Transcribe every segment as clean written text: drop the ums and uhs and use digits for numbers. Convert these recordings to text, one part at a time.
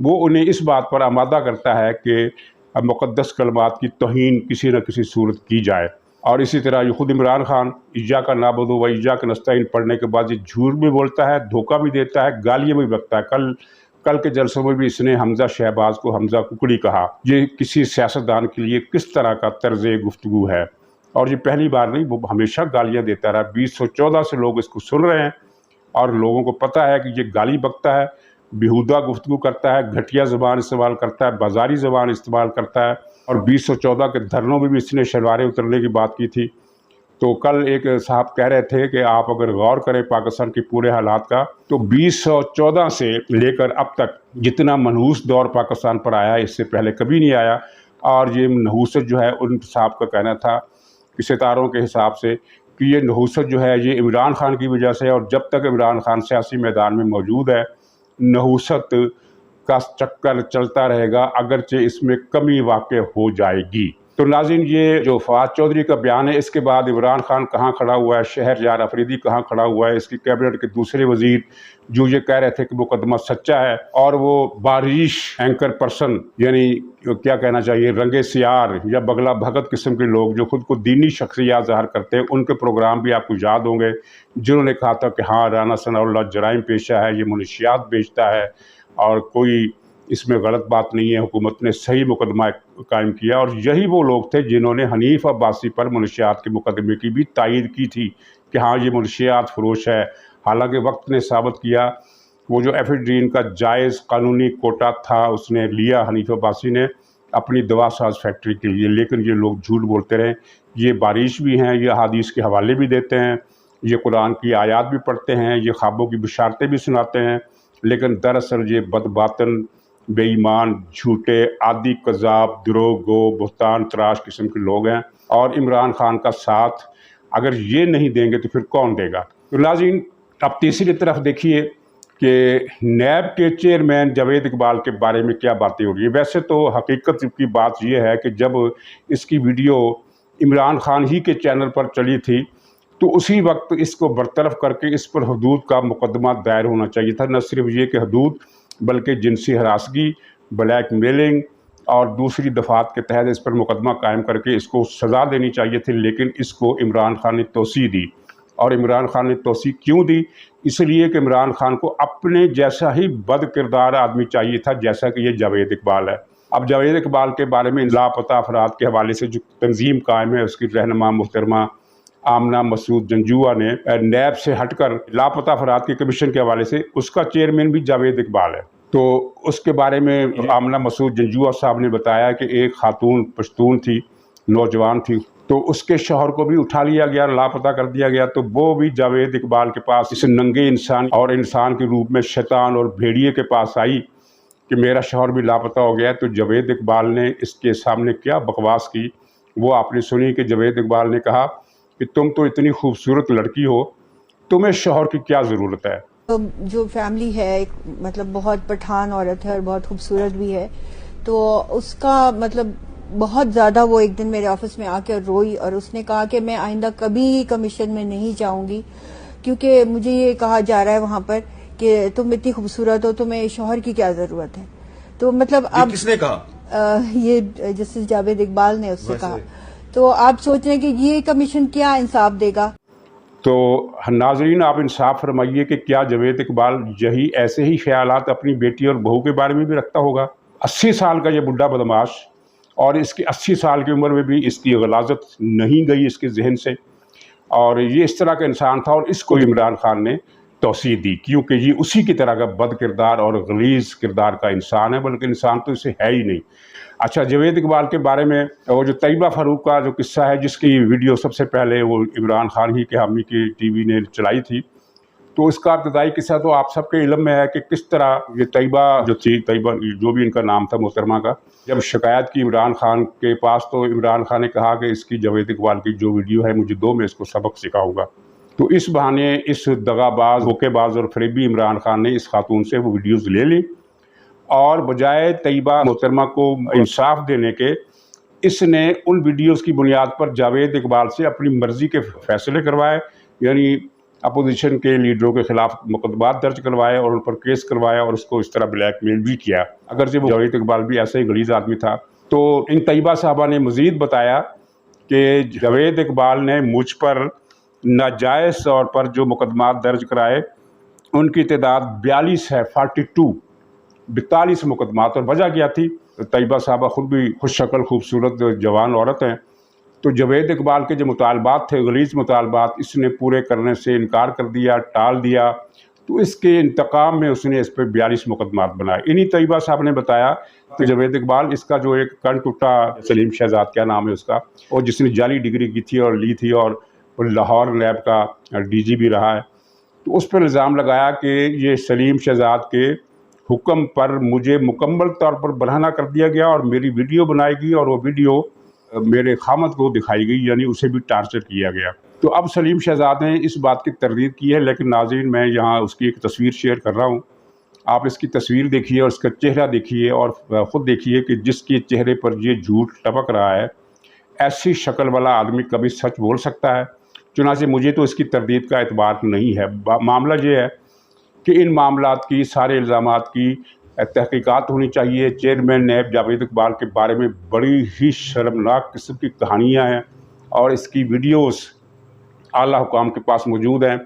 وہ انہیں اس بات پر آمادہ کرتا ہے کہ مقدس کلمات کی توہین کسی نہ کسی صورت کی جائے۔ اور اسی طرح یہ خود عمران خان ایاک نعبد و ایاک نستعین پڑھنے کے بعد یہ جھوٹ بھی بولتا ہے، دھوکہ بھی دیتا ہے، گالیاں بھی بکتا ہے۔ کل کے جلسوں میں بھی اس نے حمزہ شہباز کو حمزہ ککڑی کہا۔ یہ کسی سیاستدان کے لیے کس طرح کا طرز گفتگو ہے؟ اور یہ پہلی بار نہیں، وہ ہمیشہ گالیاں دیتا رہا۔ 2014 سے لوگ اس کو سن رہے ہیں اور لوگوں کو پتہ ہے کہ یہ گالی بکتا ہے، بیہودہ گفتگو کرتا ہے، گھٹیا زبان استعمال کرتا ہے، بازاری زبان استعمال کرتا ہے۔ اور 2014 کے دھرنوں میں بھی اس نے شلواریں اترنے کی بات کی تھی۔ تو کل ایک صاحب کہہ رہے تھے کہ آپ اگر غور کریں پاکستان کے پورے حالات کا، تو 2014 سے لے کر اب تک جتنا منحوس دور پاکستان پر آیا اس سے پہلے کبھی نہیں آیا۔ اور یہ نحوست جو ہے ان صاحب کا کہنا تھا کہ ستاروں کے حساب سے کہ یہ نحوست جو ہے یہ عمران خان کی وجہ سے، اور جب تک عمران خان سیاسی میدان میں موجود ہے نحوست کا چکر چلتا رہے گا، اگرچہ اس میں کمی واقع ہو جائے گی۔ تو ناظرین، یہ جو فواد چودھری کا بیان ہے، اس کے بعد عمران خان کہاں کھڑا ہوا ہے، شہریار افریدی کہاں کھڑا ہوا ہے، اس کی کیبنٹ کے دوسرے وزیر جو یہ کہہ رہے تھے کہ مقدمہ سچا ہے، اور وہ باریش اینکر پرسن، یعنی کیا کہنا چاہیے، رنگے سیار یا بغلہ بھگت قسم کے لوگ جو خود کو دینی شخصیات ظاہر کرتے ہیں، ان کے پروگرام بھی آپ کو یاد ہوں گے، جنہوں نے کہا تھا کہ ہاں رانا ثناء اللہ جرائم پیشہ ہے، یہ منشیات بیچتا ہے اور کوئی اس میں غلط بات نہیں ہے، حکومت نے صحیح مقدمہ قائم کیا۔ اور یہی وہ لوگ تھے جنہوں نے حنیف عباسی پر منشیات کے مقدمے کی بھی تائید کی تھی کہ ہاں یہ منشیات فروش ہے۔ حالانکہ وقت نے ثابت کیا وہ جو ایفیڈرین کا جائز قانونی کوٹا تھا اس نے لیا حنیف عباسی نے اپنی دوا ساز فیکٹری کے لیے، لیکن یہ لوگ جھوٹ بولتے رہے۔ یہ باریش بھی ہیں، یہ احادیث کے حوالے بھی دیتے ہیں، یہ قرآن کی آیات بھی پڑھتے ہیں، یہ خوابوں کی بشارتیں بھی سناتے ہیں، لیکن دراصل یہ بد باطن، بے ایمان، جھوٹے، عادی کذاب، دروغ گو، بہتان تراش قسم کے لوگ ہیں۔ اور عمران خان کا ساتھ اگر یہ نہیں دیں گے تو پھر کون دے گا؟ تو ناظرین، اب تیسری طرف دیکھیے کہ نیب کے چیئرمین جاوید اقبال کے بارے میں کیا باتیں ہو رہی ہیں۔ ویسے تو حقیقت کی بات یہ ہے کہ جب اس کی ویڈیو عمران خان ہی کے چینل پر چلی تھی تو اسی وقت اس کو برطرف کر کے اس پر حدود کا مقدمہ دائر ہونا چاہیے تھا۔ نہ صرف یہ کہ حدود، بلکہ جنسی ہراسگی، بلیک میلنگ اور دوسری دفعات کے تحت اس پر مقدمہ قائم کر کے اس کو سزا دینی چاہیے تھی، لیکن اس کو عمران خان نے توسیع دی۔ اور عمران خان نے توسیع کیوں دی؟ اس لیے کہ عمران خان کو اپنے جیسا ہی بد کردار آدمی چاہیے تھا جیسا کہ یہ جاوید اقبال ہے۔ اب جاوید اقبال کے بارے میں لاپتہ افراد کے حوالے سے جو تنظیم قائم ہے، اس کی رہنما محترمہ آمنہ مسعود جنجوعہ نے نیب سے ہٹ کر لاپتہ افراد کے کمیشن کے حوالے سے، اس کا چیئرمین بھی جاوید اقبال ہے۔ تو اس کے بارے میں آمنہ مسعود جنجوعہ صاحب نے بتایا کہ ایک خاتون پشتون تھی، نوجوان تھی، تو اس کے شوہر کو بھی اٹھا لیا گیا، لاپتہ کر دیا گیا، تو وہ بھی جاوید اقبال کے پاس اس ننگے انسان اور انسان کے روپ میں شیطان اور بھیڑیے کے پاس آئی کہ میرا شوہر بھی لاپتہ ہو گیا ہے۔ تو جاوید اقبال نے اس کے سامنے کیا بکواس کی، وہ آپ نے سنی کہ جاوید اقبال نے کہا کہ تم تو اتنی خوبصورت لڑکی ہو، تمہیں شوہر کی کیا ضرورت ہے؟ جو فیملی ہے ایک مطلب بہت پٹھان عورت ہے اور بہت خوبصورت بھی ہے، تو اس کا مطلب بہت زیادہ وہ ایک دن میرے آفس میں آ کے روئی اور اس نے کہا کہ میں آئندہ کبھی کمیشن میں نہیں جاؤں گی، کیونکہ مجھے یہ کہا جا رہا ہے وہاں پر کہ تم اتنی خوبصورت ہو، تمہیں شوہر کی کیا ضرورت ہے۔ تو مطلب اب کس نے کہا؟ یہ جسٹس جاوید اقبال نے اس سے کہا۔ تو آپ سوچ رہے ہیں کہ یہ کمیشن کیا انصاف دے گا؟ تو ناظرین، آپ انصاف فرمائیے کہ کیا جاوید اقبال یہی ایسے ہی خیالات اپنی بیٹی اور بہو کے بارے میں بھی رکھتا ہوگا؟ 80 سال کا یہ بڈھا بدماش، اور اس کی 80 سال کی عمر میں بھی اس کی غلاظت نہیں گئی اس کے ذہن سے، اور یہ اس طرح کا انسان تھا، اور اس کو عمران خان نے توسیع دی کیونکہ یہ اسی کی طرح کا بد کردار اور غلیظ کردار کا انسان ہے، بلکہ انسان تو اسے ہے ہی نہیں۔ اچھا، جاوید اقبال کے بارے میں وہ جو طیبہ فاروق کا جو قصہ ہے، جس کی ویڈیو سب سے پہلے وہ عمران خان ہی کے حامی کی ٹی وی نے چلائی تھی، تو اس کا ابتدائی قصہ تو آپ سب کے علم میں ہے کہ کس طرح یہ طیبہ جو تھی، طیبہ جو بھی ان کا نام تھا محترمہ کا، جب شکایت کی عمران خان کے پاس تو عمران خان نے کہا کہ اس کی جاوید اقبال کی جو ویڈیو ہے مجھے دو، میں اس کو سبق سکھاؤں گا۔ تو اس بہانے اس دغا باز، دھوکے باز اور فریبی عمران خان نے اس خاتون سے وہ ویڈیوز لے لی، اور بجائے طیبہ محترمہ کو انصاف دینے کے، اس نے ان ویڈیوز کی بنیاد پر جاوید اقبال سے اپنی مرضی کے فیصلے کروائے، یعنی اپوزیشن کے لیڈروں کے خلاف مقدمات درج کروائے اور ان پر کیس کروایا اور اس کو اس طرح بلیک میل بھی کیا، اگرچہ وہ جاوید اقبال بھی ایسا ہی غلیظ آدمی تھا۔ تو ان طیبہ صاحبہ نے مزید بتایا کہ جاوید اقبال نے مجھ پر ناجائز طور پر جو مقدمات درج کرائے ان کی تعداد 42 ہے، 42 مقدمات۔ اور وجہ کیا تھی؟ طیبہ صاحبہ خود بھی خوش شکل خوبصورت جوان عورت ہیں، تو جاوید اقبال کے جو مطالبات تھے، غلیظ مطالبات، اس نے پورے کرنے سے انکار کر دیا، ٹال دیا، تو اس کے انتقام میں اس نے اس پہ 42 مقدمات بنائے۔ انہی طیبہ صاحب نے بتایا کہ جاوید اقبال اس کا جو ایک کن ٹوٹا سلیم شہزاد کیا نام ہے اس کا، اور جس نے جعلی ڈگری کی تھی اور لی تھی اور لاہور نیب کا ڈی جی بھی رہا ہے، تو اس پر الزام لگایا کہ یہ سلیم شہزاد کے حکم پر مجھے مکمل طور پر برہنہ کر دیا گیا اور میری ویڈیو بنائی گئی اور وہ ویڈیو میرے خامد کو دکھائی گئی، یعنی اسے بھی ٹارچر کیا گیا۔ تو اب سلیم شہزاد نے اس بات کی تردید کی ہے، لیکن ناظرین میں یہاں اس کی ایک تصویر شیئر کر رہا ہوں، آپ اس کی تصویر دیکھیے اور اس کا چہرہ دیکھیے اور خود دیکھیے کہ جس کے چہرے پر یہ جھوٹ ٹپک رہا ہے، ایسی شکل والا آدمی کبھی سچ بول سکتا ہے؟ چنانچہ مجھے تو اس کی تردید کا اعتبار نہیں ہے۔ معاملہ یہ ہے کہ ان معاملات کی، سارے الزامات کی تحقیقات ہونی چاہیے۔ چیئرمین نیب جاوید اقبال کے بارے میں بڑی ہی شرمناک قسم کی کہانیاں ہیں اور اس کی ویڈیوز اعلیٰ حکام کے پاس موجود ہیں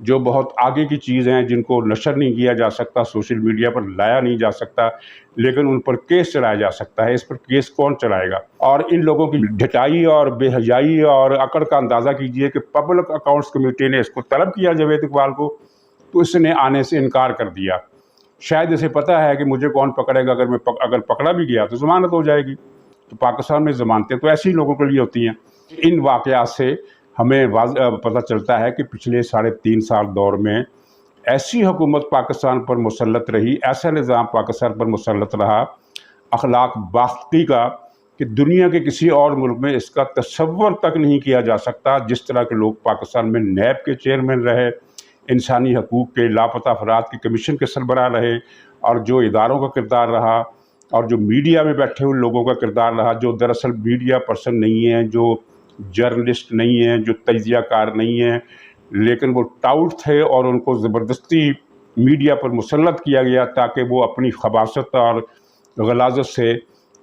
جو بہت آگے کی چیز ہیں، جن کو نشر نہیں کیا جا سکتا، سوشل میڈیا پر لایا نہیں جا سکتا، لیکن ان پر کیس چلایا جا سکتا ہے۔ اس پر کیس کون چلائے گا؟ اور ان لوگوں کی ڈھٹائی اور بے حیائی اور اکڑ کا اندازہ کیجئے کہ پبلک اکاؤنٹس کمیٹی نے اس کو طلب کیا جاوید اقبال کو، تو اس نے آنے سے انکار کر دیا۔ شاید اسے پتہ ہے کہ مجھے کون پکڑے گا، اگر پکڑا بھی گیا تو ضمانت ہو جائے گی۔ تو پاکستان میں ضمانتیں تو ایسے ہی لوگوں کے لیے ہوتی ہیں۔ ان واقعات سے ہمیں پتہ چلتا ہے کہ پچھلے 3.5 سال دور میں ایسی حکومت پاکستان پر مسلط رہی، ایسا نظام پاکستان پر مسلط رہا اخلاق باختی کا، کہ دنیا کے کسی اور ملک میں اس کا تصور تک نہیں کیا جا سکتا۔ جس طرح کے لوگ پاکستان میں نیب کے چیئرمین رہے، انسانی حقوق کے لاپتہ افراد کی کمیشن کے سربراہ رہے، اور جو اداروں کا کردار رہا، اور جو میڈیا میں بیٹھے ہوئے لوگوں کا کردار رہا، جو دراصل میڈیا پرسن نہیں ہیں، جو جرنلسٹ نہیں ہیں، جو تجزیہ کار نہیں ہیں، لیکن وہ ٹاؤٹ تھے اور ان کو زبردستی میڈیا پر مسلط کیا گیا تاکہ وہ اپنی خباثت اور غلاظت سے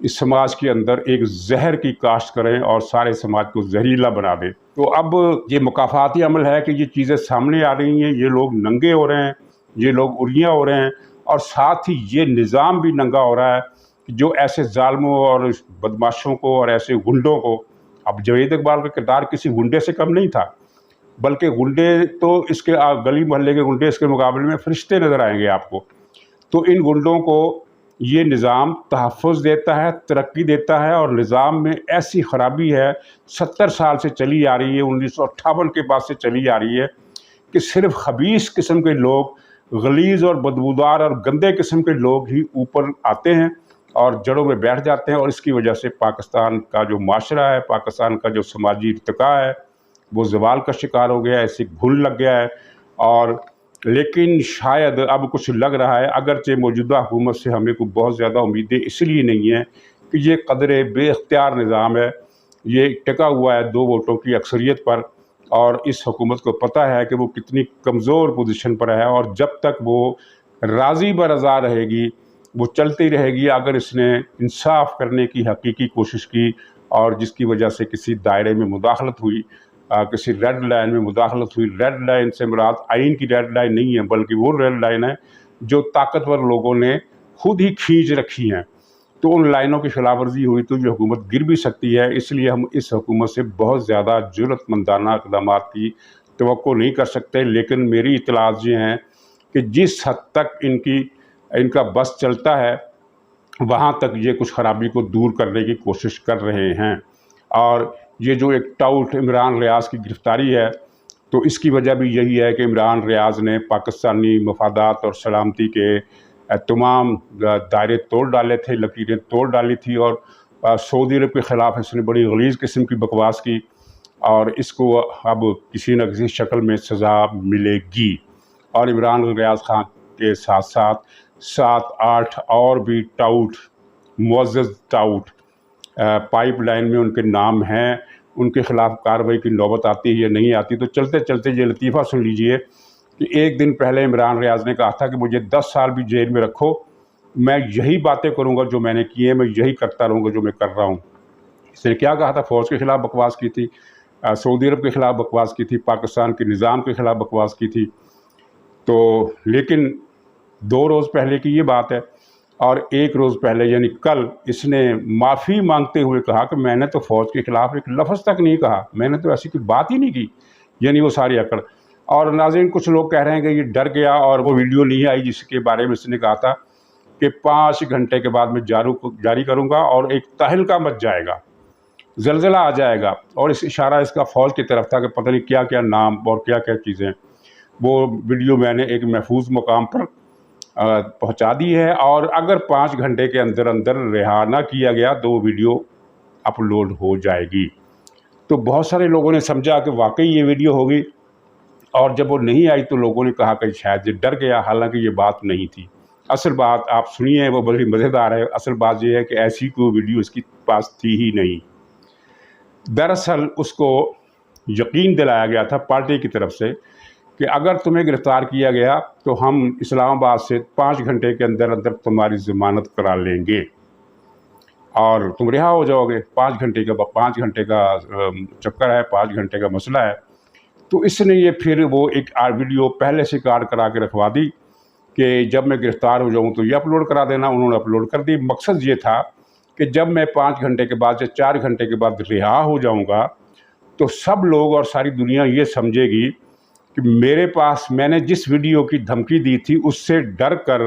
اس سماج کے اندر ایک زہر کی کاشت کریں اور سارے سماج کو زہریلا بنا دیں۔ تو اب یہ مکافاتی عمل ہے کہ یہ چیزیں سامنے آ رہی ہیں، یہ لوگ ننگے ہو رہے ہیں، یہ لوگ اریاں ہو رہے ہیں، اور ساتھ ہی یہ نظام بھی ننگا ہو رہا ہے کہ جو ایسے ظالموں اور بدماشوں کو اور ایسے گنڈوں کو، اب جاوید اقبال کا کردار کسی گنڈے سے کم نہیں تھا، بلکہ گنڈے تو اس کے گلی محلے کے گنڈے اس کے مقابلے میں فرشتے نظر آئیں گے آپ کو۔ تو ان گنڈوں کو یہ نظام تحفظ دیتا ہے، ترقی دیتا ہے، اور نظام میں ایسی خرابی ہے 70 سال سے چلی آ رہی ہے، 1958 کے بعد سے چلی آ رہی ہے، کہ صرف خبیث قسم کے لوگ، غلیظ اور بدبودار اور گندے قسم کے لوگ ہی اوپر آتے ہیں اور جڑوں میں بیٹھ جاتے ہیں، اور اس کی وجہ سے پاکستان کا جو معاشرہ ہے، پاکستان کا جو سماجی ارتقاء ہے، وہ زوال کا شکار ہو گیا ہے، ایسی گھل لگ گیا ہے۔ اور لیکن شاید اب کچھ لگ رہا ہے، اگرچہ موجودہ حکومت سے ہمیں کو بہت زیادہ امیدیں اس لیے نہیں ہیں کہ یہ قدرے بے اختیار نظام ہے، یہ ٹکا ہوا ہے 2 ووٹوں کی اکثریت پر، اور اس حکومت کو پتہ ہے کہ وہ کتنی کمزور پوزیشن پر ہے، اور جب تک وہ راضی برضا رہے گی، وہ چلتی رہے گی۔ اگر اس نے انصاف کرنے کی حقیقی کوشش کی اور جس کی وجہ سے کسی دائرے میں مداخلت ہوئی، کسی ریڈ لائن میں مداخلت ہوئی، ریڈ لائن سے مراد آئین کی ریڈ لائن نہیں ہے، بلکہ وہ ریڈ لائن ہے جو طاقتور لوگوں نے خود ہی کھینچ رکھی ہیں، تو ان لائنوں کی خلاف ورزی ہوئی تو یہ حکومت گر بھی سکتی ہے۔ اس لیے ہم اس حکومت سے بہت زیادہ جرأت مندانہ اقدامات کی توقع نہیں کر سکتے، لیکن میری اطلاعات یہ ہیں کہ جس حد تک ان کا بس چلتا ہے، وہاں تک یہ کچھ خرابی کو دور کرنے کی کوشش کر رہے ہیں۔ اور یہ جو ایک ٹاؤٹ عمران ریاض کی گرفتاری ہے، تو اس کی وجہ بھی یہی ہے کہ عمران ریاض نے پاکستانی مفادات اور سلامتی کے تمام دائرے توڑ ڈالے تھے، لکیریں توڑ ڈالی تھی، اور سعودی عرب کے خلاف اس نے بڑی غلیظ قسم کی بکواس کی، اور اس کو اب کسی نہ کسی شکل میں سزا ملے گی۔ اور عمران ریاض خان کے ساتھ ساتھ 7-8 اور بھی ٹاؤٹ، معزز ٹاؤٹ، پائپ لائن میں ان کے نام ہیں، ان کے خلاف کارروائی کی نوبت آتی ہے یا نہیں آتی. تو چلتے چلتے یہ لطیفہ سن لیجئے کہ ایک دن پہلے عمران ریاض نے کہا تھا کہ مجھے 10 سال بھی جیل میں رکھو، میں یہی باتیں کروں گا جو میں نے کی ہیں، میں یہی کرتا رہوں گا جو میں کر رہا ہوں. اس نے کیا کہا تھا؟ فوج کے خلاف بکواس کی تھی، سعودی عرب کے خلاف بکواس کی تھی، پاکستان کے نظام کے خلاف بکواس کی تھی. تو لیکن 2 روز پہلے کی یہ بات ہے، اور 1 روز پہلے یعنی کل اس نے معافی مانگتے ہوئے کہا کہ میں نے تو فوج کے خلاف ایک لفظ تک نہیں کہا، میں نے تو ایسی کوئی بات ہی نہیں کی. یعنی وہ ساری اکڑ. اور ناظرین کچھ لوگ کہہ رہے ہیں کہ یہ ڈر گیا اور وہ ویڈیو نہیں آئی جس کے بارے میں اس نے کہا تھا کہ 5 گھنٹے کے بعد میں جاری کروں گا اور ایک تہلکہ مچ جائے گا، زلزلہ آ جائے گا. اور اس اشارہ اس کا فوج کی طرف تھا کہ پتہ نہیں کیا کیا نام اور کیا کیا چیزیں. وہ ویڈیو میں نے ایک محفوظ مقام پر پہنچا دی ہے، اور اگر 5 گھنٹے کے اندر اندر رہا نہ کیا گیا تو وہ ویڈیو اپلوڈ ہو جائے گی. تو بہت سارے لوگوں نے سمجھا کہ واقعی یہ ویڈیو ہوگی، اور جب وہ نہیں آئی تو لوگوں نے کہا کہ شاید یہ ڈر گیا، حالانکہ یہ بات نہیں تھی. اصل بات آپ سنیے، وہ بڑی مزیدار ہے. اصل بات یہ ہے کہ ایسی کوئی ویڈیو اس کی پاس تھی ہی نہیں. دراصل اس کو یقین دلایا گیا تھا پارٹی کی طرف سے کہ اگر تمہیں گرفتار کیا گیا تو ہم اسلام آباد سے 5 گھنٹے کے اندر اندر تمہاری ضمانت کرا لیں گے اور تم رہا ہو جاؤ گے. 5 گھنٹے کا چکر ہے، 5 گھنٹے کا مسئلہ ہے. تو اس نے یہ پھر وہ ایک ویڈیو پہلے سے ریکارڈ کرا کے رکھوا دی کہ جب میں گرفتار ہو جاؤں تو یہ اپلوڈ کرا دینا. انہوں نے اپلوڈ کر دی. مقصد یہ تھا کہ جب میں 5 گھنٹے کے بعد یا 4 گھنٹے کے بعد رہا ہو جاؤں گا تو سب لوگ اور ساری دنیا یہ سمجھے گی کہ میرے پاس میں نے جس ویڈیو کی دھمکی دی تھی اس سے ڈر کر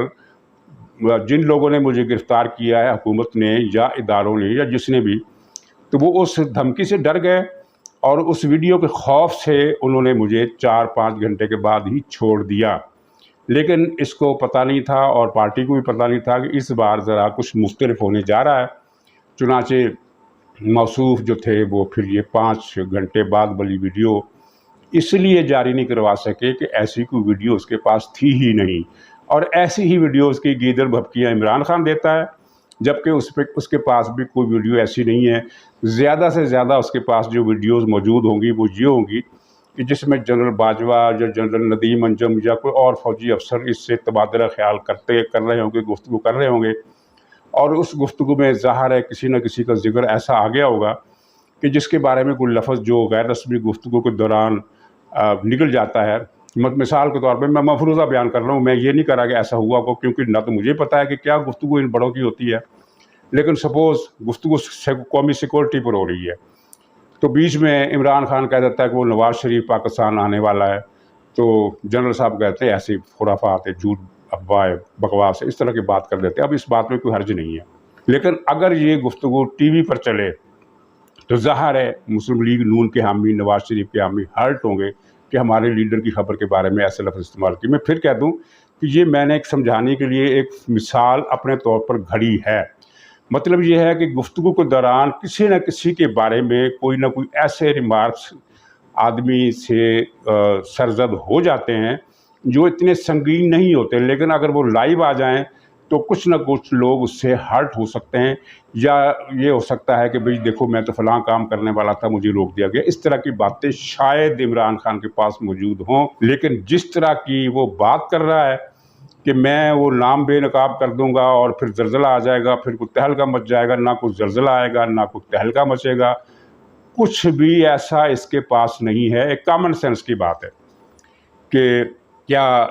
جن لوگوں نے مجھے گرفتار کیا ہے، حکومت نے یا اداروں نے یا جس نے بھی، تو وہ اس دھمکی سے ڈر گئے اور اس ویڈیو کے خوف سے انہوں نے مجھے 4-5 گھنٹے کے بعد ہی چھوڑ دیا. لیکن اس کو پتہ نہیں تھا اور پارٹی کو بھی پتہ نہیں تھا کہ اس بار ذرا کچھ مختلف ہونے جا رہا ہے. چنانچہ موصوف جو تھے وہ پھر یہ 5 گھنٹے بعد والی ویڈیو اس لیے جاری نہیں کروا سکے کہ ایسی کوئی ویڈیو اس کے پاس تھی ہی نہیں. اور ایسی ہی ویڈیوز کی گیدڑ بھبکیاں عمران خان دیتا ہے، جبکہ اس کے پاس بھی کوئی ویڈیو ایسی نہیں ہے. زیادہ سے زیادہ اس کے پاس جو ویڈیوز موجود ہوں گی وہ یہ ہوں گی کہ جس میں جنرل باجوہ یا جنرل ندیم انجم یا کوئی اور فوجی افسر اس سے تبادلہ خیال کر رہے ہوں گے، گفتگو کر رہے ہوں گے، اور اس گفتگو میں ظاہر ہے کسی نہ کسی کا ذکر ایسا آ گیا ہوگا کہ جس کے بارے میں کوئی لفظ جو غیر رسمی گفتگو کے دوران نکل جاتا ہے. مثال کے طور پہ میں مفروضہ بیان کر رہا ہوں، میں یہ نہیں کر رہا کہ ایسا ہوا کو، کیونکہ نہ تو مجھے پتہ ہے کہ کیا گفتگو ان بڑوں کی ہوتی ہے، لیکن سپوز گفتگو قومی سیکورٹی پر ہو رہی ہے تو بیچ میں عمران خان کہہ دیتا ہے کہ وہ نواز شریف پاکستان آنے والا ہے، تو جنرل صاحب کہتے ہیں ایسی خرافات ہے، جھوٹ افواہ بکواس ہے، اس طرح کی بات کر دیتے ہیں. اب اس بات میں کوئی حرج نہیں ہے، لیکن اگر یہ گفتگو ٹی وی پر چلے تو ظاہر ہے مسلم لیگ نون کے حامی، نواز شریف کے حامی ہرٹ ہوں گے کہ ہمارے لیڈر کی خبر کے بارے میں ایسے لفظ استعمال کی. میں پھر کہہ دوں کہ یہ میں نے ایک سمجھانے کے لیے ایک مثال اپنے طور پر گھڑی ہے. مطلب یہ ہے کہ گفتگو کے دوران کسی نہ کسی کے بارے میں کوئی نہ کوئی ایسے ریمارکس آدمی سے سرزد ہو جاتے ہیں جو اتنے سنگین نہیں ہوتے، لیکن اگر وہ لائیو آ جائیں تو کچھ نہ کچھ لوگ اس سے ہرٹ ہو سکتے ہیں، یا یہ ہو سکتا ہے کہ بھئی دیکھو میں تو فلاں کام کرنے والا تھا، مجھے روک دیا گیا. اس طرح کی باتیں شاید عمران خان کے پاس موجود ہوں، لیکن جس طرح کی وہ بات کر رہا ہے کہ میں وہ نام بے نقاب کر دوں گا اور پھر زلزلہ آ جائے گا، پھر کوئی تہلکہ مچ جائے گا، نہ کوئی زلزلہ آئے گا نہ کوئی تہلکہ مچے گا، کچھ بھی ایسا اس کے پاس نہیں ہے. ایک کامن سینس کی بات ہے کہ کیا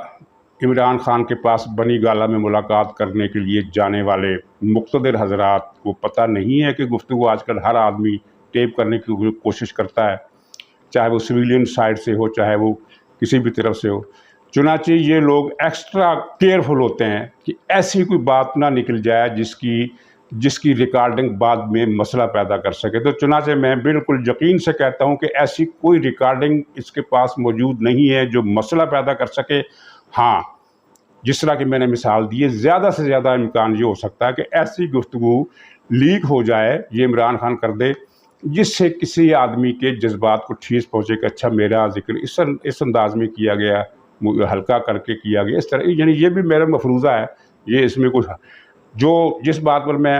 عمران خان کے پاس بنی گالہ میں ملاقات کرنے کے لیے جانے والے مقتدر حضرات کو پتہ نہیں ہے کہ گفتگو آج کل ہر آدمی ٹیپ کرنے کی کوشش کرتا ہے، چاہے وہ سویلین سائڈ سے ہو چاہے وہ کسی بھی طرف سے ہو. چنانچہ یہ لوگ ایکسٹرا کیئرفل ہوتے ہیں کہ ایسی کوئی بات نہ نکل جائے جس کی ریکارڈنگ بعد میں مسئلہ پیدا کر سکے. تو چنانچہ میں بالکل یقین سے کہتا ہوں کہ ایسی کوئی ریکارڈنگ اس کے پاس موجود نہیں ہے جو مسئلہ پیدا کر سکے. ہاں، جس طرح کی میں نے مثال دی ہے، زیادہ سے زیادہ امکان یہ ہو سکتا ہے کہ ایسی گفتگو لیک ہو جائے، یہ عمران خان کر دے، جس سے کسی آدمی کے جذبات کو ٹھیس پہنچے کہ اچھا میرا ذکر اس انداز میں کیا گیا، ہلکا کر کے کیا گیا، اس طرح. یعنی یہ بھی میرا مفروضہ ہے، یہ اس میں کچھ جس بات پر میں